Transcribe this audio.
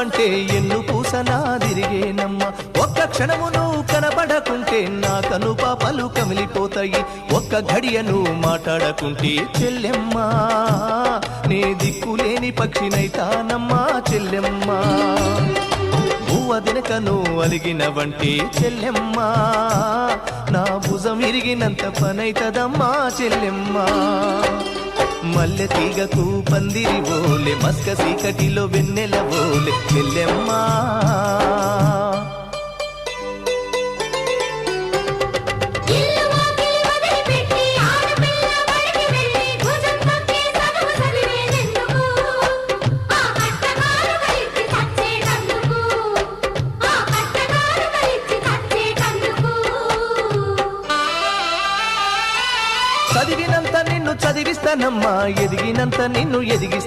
కనబడవంటే ఎన్ను పూసనా తిరిగేనమ్మ ఒక్క క్షణమును కనబడకుంటే నా కను పాపలు కమిలిపోతాయి ఒక్క గడియను మాట్లాడకుంటే చెల్లెమ్మ నే దిక్కులేని పక్షినైతానమ్మా చెల్లెమ్మ దినకను అలిగినవంటే చెల్లెమ్మ నా భుజం ఇరిగినంత పనైతదమ్మా చెల్లెమ్మ మల్లె తీగకు పందిరి ఓలే మస్క సీకటిలో వెన్నెల ఓలే చెల్లెమ్మ చదివినంత నిన్ను చదివిస్తానమ్మా ఎదిగినంత నిన్ను ఎదిగిస్తా